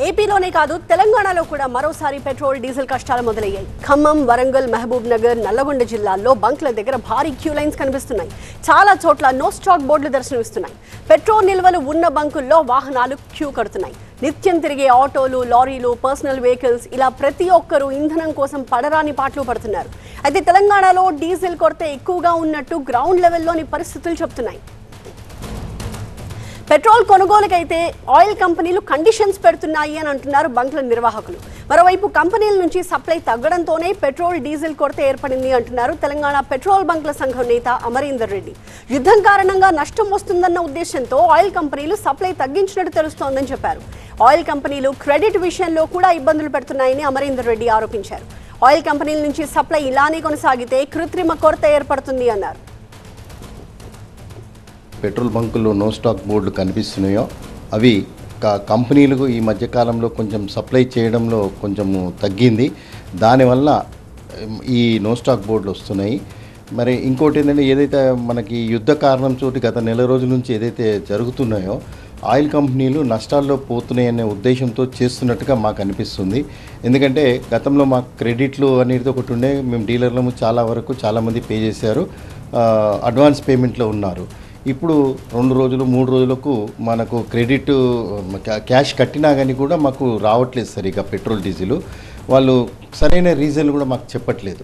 ఏపీలోనే కాదు తెలంగాణలో కూడా మరోసారి పెట్రోల్ డీజిల్ కష్టాలు మొదలయ్యాయి. ఖమ్మం, వరంగల్, మహబూబ్ నగర్, నల్లగొండ జిల్లాల్లో బంక్ల దగ్గర భారీ క్యూ లైన్స్ కనిపిస్తున్నాయి. చాలా చోట్ల నో స్టాక్ బోర్డులు దర్శనమిస్తున్నాయి. పెట్రోల్ నిల్వలు ఉన్న బంకుల్లో వాహనాలు క్యూ కడుతున్నాయి. నిత్యం తిరిగే ఆటోలు, లారీలు, పర్సనల్ వెహికల్స్ ఇలా ప్రతి ఒక్కరూ ఇంధనం కోసం పడరాని పాటలు పడుతున్నారు. అయితే తెలంగాణలో డీజిల్ కొరత ఎక్కువగా ఉన్నట్టు గ్రౌండ్ లెవెల్లోని పరిస్థితులు చెప్తున్నాయి. పెట్రోల్ కొనుగోలుకైతే ఆయిల్ కంపెనీలు కండిషన్స్ పెడుతున్నాయి అని అంటున్నారు బంక్ల నిర్వాహకులు. మరోవైపు కంపెనీల నుంచి సప్లై తగ్గడంతోనే పెట్రోల్ డీజిల్ కొరత ఏర్పడింది అంటున్నారు తెలంగాణ పెట్రోల్ బంక్ల సంఘం నేత అమరీందర్ రెడ్డి. యుద్ధం కారణంగా నష్టం వస్తుందన్న ఉద్దేశంతో ఆయిల్ కంపెనీలు సప్లై తగ్గించినట్టు తెలుస్తోందని చెప్పారు. ఆయిల్ కంపెనీలు క్రెడిట్ విషయంలో కూడా ఇబ్బందులు పెడుతున్నాయని అమరీందర్ రెడ్డి ఆరోపించారు. ఆయిల్ కంపెనీల నుంచి సప్లై ఇలానే కొనసాగితే కృత్రిమ కొరత ఏర్పడుతుంది అన్నారు. పెట్రోల్ బంకుల్లో నో స్టాక్ బోర్డులు కనిపిస్తున్నాయో అవి కంపెనీలకు ఈ మధ్యకాలంలో కొంచెం సప్లై చేయడంలో కొంచెము తగ్గింది. దానివల్ల ఈ నో స్టాక్ బోర్డులు వస్తున్నాయి. మరి ఇంకోటి ఏంటంటే ఏదైతే మనకి యుద్ధ కారణంతో గత నెల రోజుల నుంచి ఏదైతే జరుగుతున్నాయో ఆయిల్ కంపెనీలు నష్టాల్లో పోతున్నాయనే ఉద్దేశంతో చేస్తున్నట్టుగా మాకు అనిపిస్తుంది. ఎందుకంటే గతంలో మాకు క్రెడిట్లు అనేది ఒకటి ఉండే, మేము డీలర్లము చాలామంది పే చేశారు, అడ్వాన్స్ పేమెంట్లో ఉన్నారు. ఇప్పుడు 2 రోజులు 3 రోజులకు మనకు క్రెడిట్ క్యాష్ కట్టినా కానీ కూడా మాకు రావట్లేదు సరిగా పెట్రోల్ డీజిల్. వాళ్ళు సరైన రీజన్ కూడా మాకు చెప్పట్లేదు.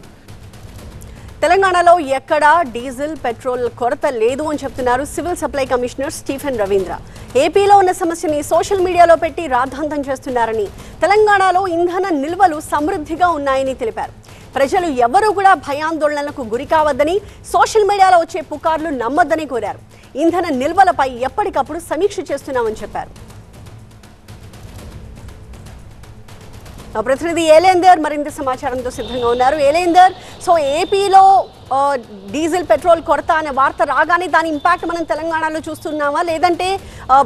తెలంగాణలో ఎక్కడా డీజిల్, పెట్రోల్ కొరత లేదు అని చెప్తున్నారు civil supply commissioner Stephen Ravindra. ఏపీలో ఉన్న సమస్యని సోషల్ మీడియాలో పెట్టి రాద్ధాంతం చేస్తున్నారని, తెలంగాణలో ఇంధన నిల్వలు సమృద్ధిగా ఉన్నాయని తెలిపారు. ప్రజలు ఎవరూ కూడా భయాందోళనలకు గురి కావద్దని, సోషల్ మీడియాలో వచ్చే పుకార్లు నమ్మొద్దని కోరారు. ఇంధన నిల్వలపై ఎప్పటికప్పుడు సమీక్ష చేస్తున్నామని చెప్పారు. ప్రతినిధి ఏలేందర్ మరింత సమాచారంతో సిద్ధంగా ఉన్నారు. ఏలేందర్, సో ఏపీలో డీజిల్, పెట్రోల్ కొరత అనే వార్త రాగానే దాని ఇంపాక్ట్ మనం తెలంగాణలో చూస్తున్నామా, లేదంటే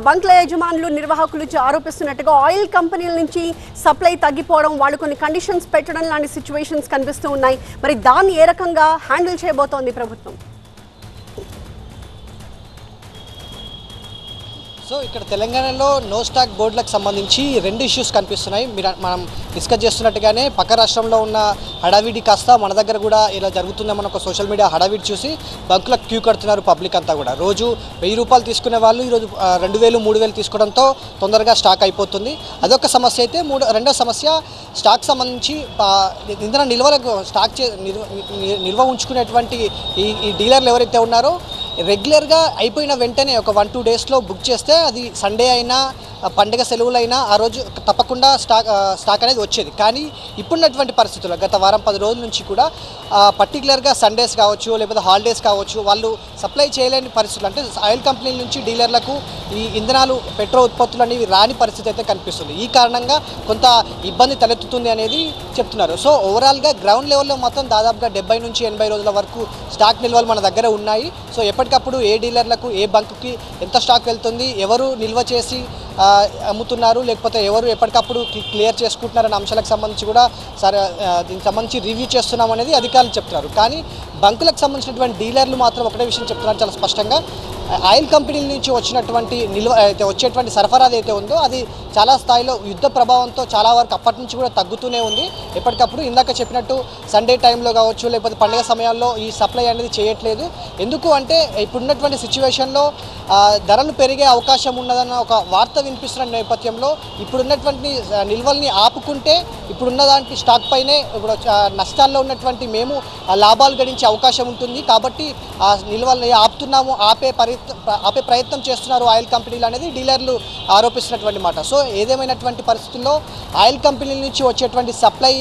బంక్ల యజమానులు, నిర్వాహకులు ఆరోపిస్తున్నట్టుగా ఆయిల్ కంపెనీల నుంచి సప్లై తగ్గిపోవడం, వాళ్ళు కొన్ని కండిషన్స్ పెట్టడం లాంటి సిచ్యువేషన్స్ కనిపిస్తూ ఉన్నాయి. మరి దాన్ని ఏ రకంగా హ్యాండిల్ చేయబోతోంది ప్రభుత్వం? సో ఇక్కడ తెలంగాణలో నో స్టాక్ బోర్డులకు సంబంధించి 2 ఇష్యూస్ కనిపిస్తున్నాయి. మనం డిస్కస్ చేస్తున్నట్టుగానే పక్క రాష్ట్రంలో ఉన్న హడావిడి కాస్త మన దగ్గర కూడా ఇలా జరుగుతుందని మన ఒక సోషల్ మీడియా హడావిడి చూసి బంకులకు క్యూ కడుతున్నారు పబ్లిక్ అంతా కూడా. రోజు 1000 రూపాయలు తీసుకునే వాళ్ళు ఈరోజు 2000, 3000 తీసుకోవడంతో తొందరగా స్టాక్ అయిపోతుంది. అదొక సమస్య అయితే, రెండో సమస్య స్టాక్ సంబంధించి ఇంధన నిల్వలకు నిల్వ ఉంచుకునేటువంటి ఈ డీలర్లు ఎవరైతే ఉన్నారో రెగ్యులర్గా అయిపోయిన వెంటనే ఒక 1-2 డేస్లో బుక్ చేస్తే అది సండే అయినా పండుగ సెలవులైనా ఆ రోజు తప్పకుండా స్టాక్ అనేది వచ్చేది. కానీ ఇప్పుడున్నటువంటి పరిస్థితుల్లో గత వారం 10 రోజుల నుంచి కూడా పర్టికులర్గా సండేస్ కావచ్చు, లేకపోతే హాలిడేస్ కావచ్చు, వాళ్ళు సప్లై చేయలేని పరిస్థితులు, అంటే ఆయిల్ కంపెనీల నుంచి డీలర్లకు ఈ ఇంధనాలు, పెట్రోల్ ఉత్పత్తులు అనేవి రాని పరిస్థితి అయితే కనిపిస్తుంది. ఈ కారణంగా కొంత ఇబ్బంది తలెత్తుతుంది అనేది చెప్తున్నారు. సో ఓవరాల్గా గ్రౌండ్ లెవెల్లో మొత్తం దాదాపుగా 70 నుంచి 80 రోజుల వరకు స్టాక్ నిల్వలు మన దగ్గర ఉన్నాయి. సో ఎప్పటికప్పుడు ఏ డీలర్లకు, ఏ బంకుకి ఎంత స్టాక్ వెళ్తుంది, ఎవరు నిల్వ చేసి అమ్ముతున్నారు, లేకపోతే ఎవరు ఎప్పటికప్పుడు క్లియర్ చేసుకుంటున్నారనే అంశాలకు సంబంధించి కూడా దీనికి సంబంధించి రివ్యూ చేస్తున్నాం అనేది అధికారులు చెప్తున్నారు. కానీ బంకులకు సంబంధించినటువంటి డీలర్లు మాత్రం ఒకటే విషయం చెప్తున్నారు చాలా స్పష్టంగా. ఆయిల్ కంపెనీల నుంచి వచ్చినటువంటి నిల్వ అయితే వచ్చేటువంటి సరఫరా అయితే ఉందో అది చాలా స్థాయిలో యుద్ధ ప్రభావంతో చాలా వరకు అప్పటి నుంచి కూడా తగ్గుతూనే ఉంది. ఎప్పటికప్పుడు ఇందాక చెప్పినట్టు సండే టైంలో కావచ్చు, లేకపోతే పండుగ సమయాల్లో ఈ సప్లై అనేది చేయట్లేదు. ఎందుకు అంటే ఇప్పుడున్నటువంటి సిచ్యువేషన్లో ధరలు పెరిగే అవకాశం ఉన్నదన్న ఒక వార్త వినిపిస్తున్న నేపథ్యంలో ఇప్పుడున్నటువంటి నిల్వల్ని ఆపుకుంటే ఇప్పుడున్న దాంట్లో స్టాక్ పైనే ఇప్పుడు నష్టాల్లో ఉన్నటువంటి మేము లాభాలు గడించే అవకాశం ఉంటుంది. కాబట్టి ఆ నిల్వల్ని ఆపుతున్నాము, ఆపే ప్రయత్నం చేస్తున్నారు ఆయిల్ కంపెనీలు అనేది డీలర్లు ఆరోపిస్తున్నటువంటి మాట. సో ఏదేమైనటువంటి పరిస్థితుల్లో ఆయిల్ కంపెనీల నుంచి వచ్చేటువంటి సప్లై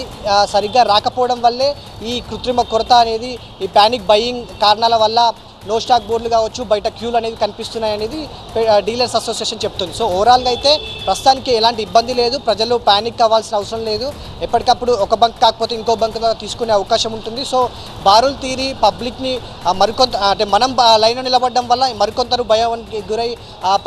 సరిగ్గా రాకపోవడం వల్లే ఈ కృత్రిమ కొరత అనేది, ఈ ప్యానిక్ బయింగ్ కారణాల వల్ల నో స్టాక్ బోర్డులు కావచ్చు, బయట క్యూలు అనేవి కనిపిస్తున్నాయి అనేది డీలర్స్ అసోసియేషన్ చెప్తుంది. సో ఓవరాల్గా అయితే ప్రస్తుతానికి ఎలాంటి ఇబ్బంది లేదు, ప్రజలు ప్యానిక్ అవ్వాల్సిన అవసరం లేదు. ఎప్పటికప్పుడు ఒక బంక్ కాకపోతే ఇంకో బంక్ తీసుకునే అవకాశం ఉంటుంది. సో బారులు తీరి పబ్లిక్ని మరికొంత, అంటే మనం లైన్లో నిలబడడం వల్ల మరికొంతరు భయానికి గురై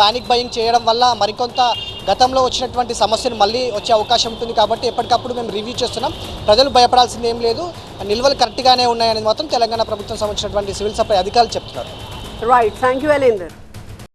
ప్యానిక్ బయింగ్ చేయడం వల్ల మరికొంత గతంలో వచ్చినటువంటి సమస్యలు మళ్ళీ వచ్చే అవకాశం ఉంటుంది. కాబట్టి ఎప్పటికప్పుడు మేము రివ్యూ చేస్తున్నాం. ప్రజలు భయపడాల్సింది ఏం లేదు, నిల్వలు కరెక్ట్గానే ఉన్నాయని మాత్రం తెలంగాణ ప్రభుత్వం సంబంధించినటువంటి సివిల్ సప్లై అధికారులు చెప్తున్నారు. Right, thank you Elender.